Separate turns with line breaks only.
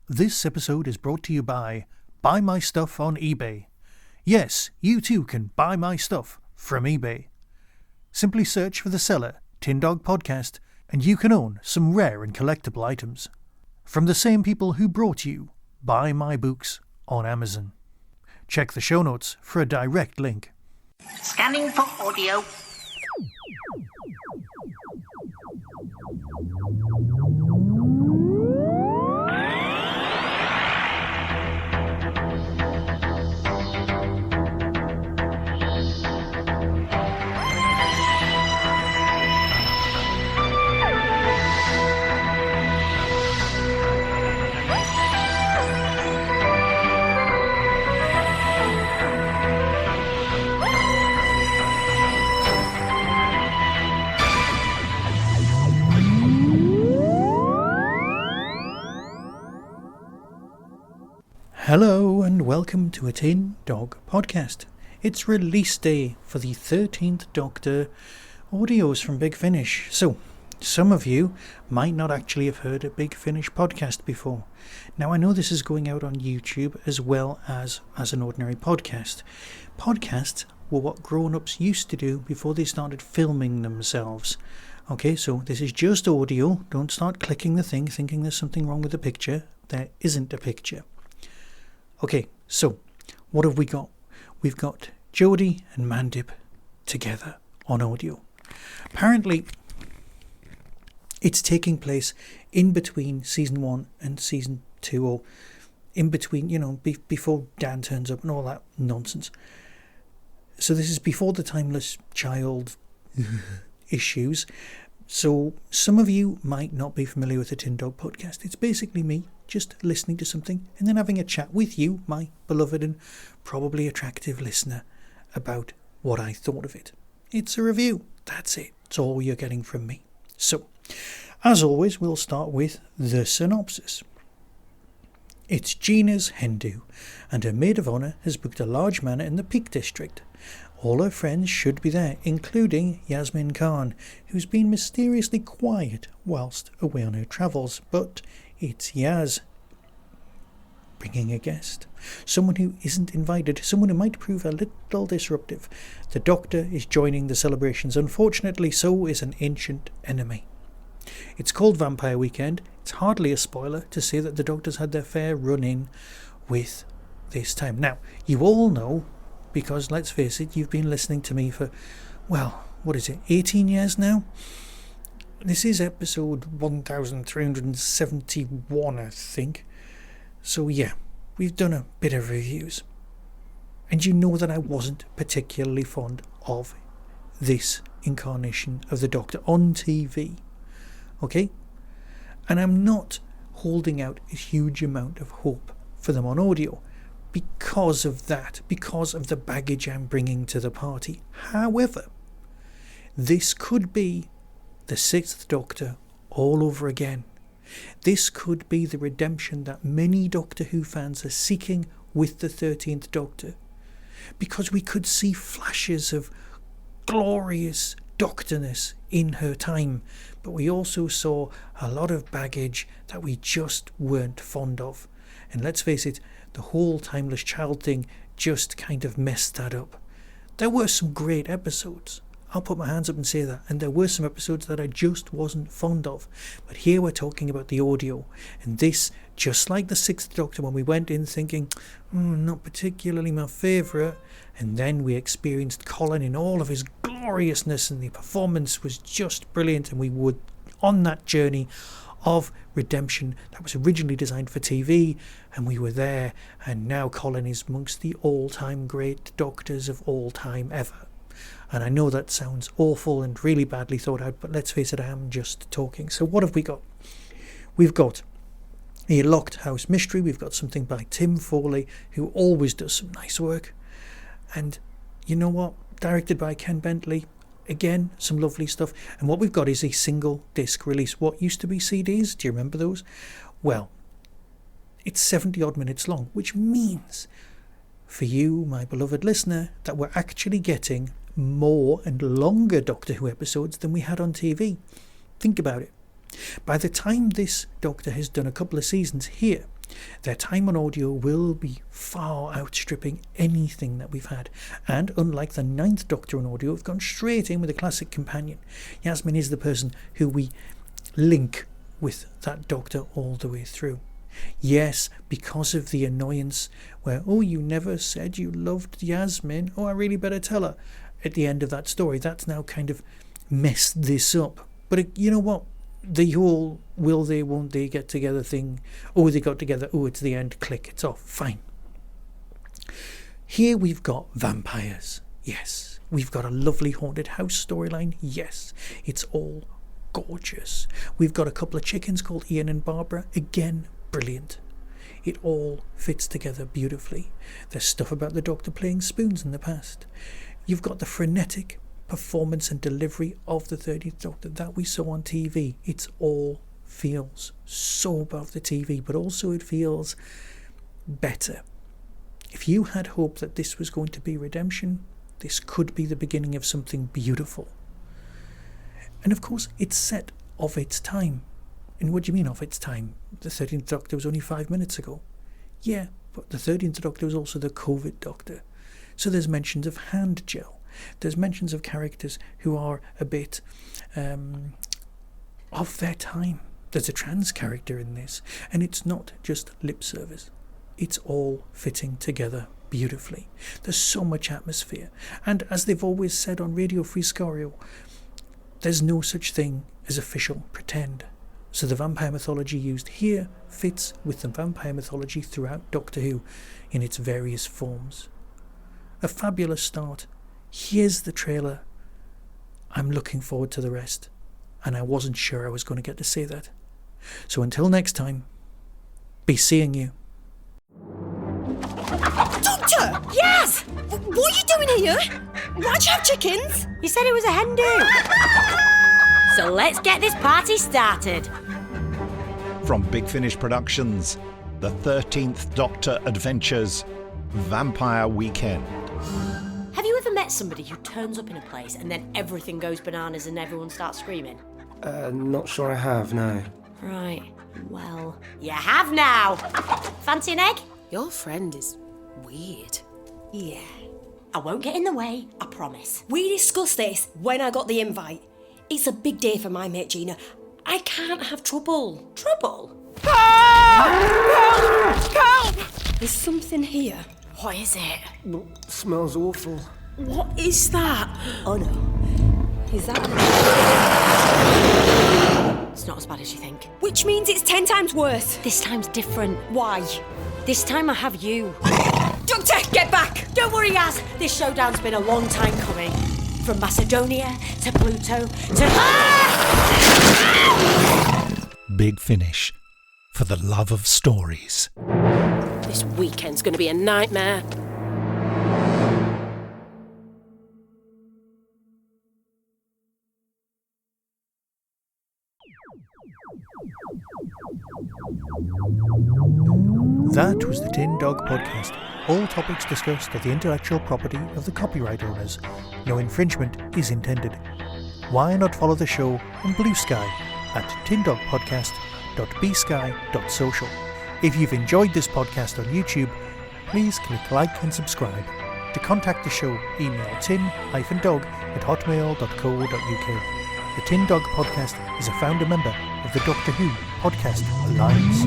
This episode is brought to you by Buy My Stuff on eBay. Yes, you too can buy my stuff from eBay. Simply search for the seller, Tin Dog Podcast, and you can own some rare and collectible items. From the same people who brought you Buy My Books on Amazon. Check the show notes for a direct link.
Scanning for audio.
Hello and welcome to a Tin Dog Podcast. It's release day for the 13th Doctor audios from Big Finish. So, some of you might not actually have heard a Big Finish podcast before. Now, I know this is going out on YouTube as well as an ordinary podcast. Podcasts were what grown-ups used to do before they started filming themselves. Okay, so this is just audio. Don't start clicking the thing thinking there's something wrong with the picture. There isn't a picture. Okay, so what have we got? We've got Jodie and Mandip together on audio. Apparently, it's taking place in between season 1 and season 2, or in between, before Dan turns up and all that nonsense. So this is before the Timeless Child issues. So some of you might not be familiar with the Tin Dog Podcast. It's basically me just listening to something and then having a chat with you, my beloved and probably attractive listener, about what I thought of it. It's a review. That's it. It's all you're getting from me. So, as always, we'll start with the synopsis. It's Gina's hen-do, and her maid of honour has booked a large manor in the Peak District. All her friends should be there, including Yasmin Khan, who's been mysteriously quiet whilst away on her travels, but it's Yaz bringing a guest. Someone who isn't invited, someone who might prove a little disruptive. The Doctor is joining the celebrations. Unfortunately, so is an ancient enemy. It's called Vampire Weekend. It's hardly a spoiler to say that the Doctor's had their fair run-in with this time. Now, you all know, because let's face it, you've been listening to me for, 18 years now? This is episode 1371, I think. So yeah, we've done a bit of reviews. And you know that I wasn't particularly fond of this incarnation of the Doctor on TV. Okay? And I'm not holding out a huge amount of hope for them on audio because of that, because of the baggage I'm bringing to the party. However, this could be the 6th Doctor all over again. This could be the redemption that many Doctor Who fans are seeking with the 13th Doctor, because we could see flashes of glorious Doctorness in her time, but we also saw a lot of baggage that we just weren't fond of. And let's face it, the whole Timeless Child thing just kind of messed that up. There were some great episodes. I'll put my hands up and say that. And there were some episodes that I just wasn't fond of. But here we're talking about the audio. And this, just like the 6th Doctor, when we went in thinking, not particularly my favourite. And then we experienced Colin in all of his gloriousness, and the performance was just brilliant. And we were on that journey of redemption that was originally designed for TV, and we were there, and now Colin is amongst the all-time great Doctors of all time ever. And I know that sounds awful and really badly thought out, but let's face it, I am just talking. So what have we got? We've got a locked house mystery. We've got something by Tim Foley, who always does some nice work. And you know what? Directed by Ken Bentley. Again, some lovely stuff. And what we've got is a single disc release. What used to be CDs? Do you remember those? Well, it's 70 odd minutes long, which means for you, my beloved listener, that we're actually getting more and longer Doctor Who episodes than we had on TV. Think about it. By the time this Doctor has done a couple of seasons here, Their time on audio will be far outstripping anything that we've had. And unlike the 9th Doctor on audio, we've gone straight in with a classic companion. Yasmin is the person who we link with that Doctor all the way through. Yes, because of the annoyance where, oh, you never said you loved Yasmin, oh, I really better tell her. At the end of that story, that's now kind of messed this up. But you know what? The whole will they, won't they get together thing, oh, they got together, oh, it's the end, click, it's off, fine. Here we've got vampires, yes. We've got a lovely haunted house storyline, yes. It's all gorgeous. We've got a couple of chickens called Ian and Barbara, again, brilliant. It all fits together beautifully. There's stuff about the Doctor playing spoons in the past. You've got the frenetic performance and delivery of the 13th Doctor that we saw on TV. It all feels so above the TV, but also it feels better. If you had hope that this was going to be redemption, this could be the beginning of something beautiful. And of course, it's set of its time. And what do you mean of its time? The 13th Doctor was only 5 minutes ago. Yeah, but the 13th Doctor was also the COVID Doctor. So there's mentions of hand gel. There's mentions of characters who are a bit of their time. There's a trans character in this. And it's not just lip service. It's all fitting together beautifully. There's so much atmosphere. And as they've always said on Radio Free Scorio, there's no such thing as official pretend. So the vampire mythology used here fits with the vampire mythology throughout Doctor Who in its various forms. A fabulous start. Here's the trailer. I'm looking forward to the rest. And I wasn't sure I was going to get to say that. So until next time, be seeing you.
Doctor! Yes! What are you doing here? Why'd you have chickens?
You said it was a hen-do. So let's get this party started.
From Big Finish Productions, The 13th Doctor Adventures, Vampire Weekend.
Have you ever met somebody who turns up in a place and then everything goes bananas and everyone starts screaming?
Not sure I have, no.
Right, well, you have now. Fancy an egg?
Your friend is weird.
Yeah. I won't get in the way, I promise.
We discussed this when I got the invite. It's a big day for my mate Gina. I can't have trouble.
Trouble?
Help! There's something here.
What is it?
Smells awful.
What is that?
Oh no.
Is that...
It's not as bad as you think.
Which means it's 10 times worse.
This time's different.
Why?
This time I have you.
Doctor, get back!
Don't worry, Yaz. This showdown's been a long time coming. From Macedonia to Pluto to...
Big Finish, for the love of stories.
This weekend's gonna be a nightmare.
That was the Tin Dog Podcast. All topics discussed are the intellectual property of the copyright owners. No infringement is intended. Why not follow the show on Blue Sky at tindogpodcast.bsky.social. If you've enjoyed this podcast on YouTube, please click like and subscribe. To contact the show, email tin-dog@hotmail.co.uk. The Tin Dog Podcast is a founder member of the Doctor Who Podcast Alliance.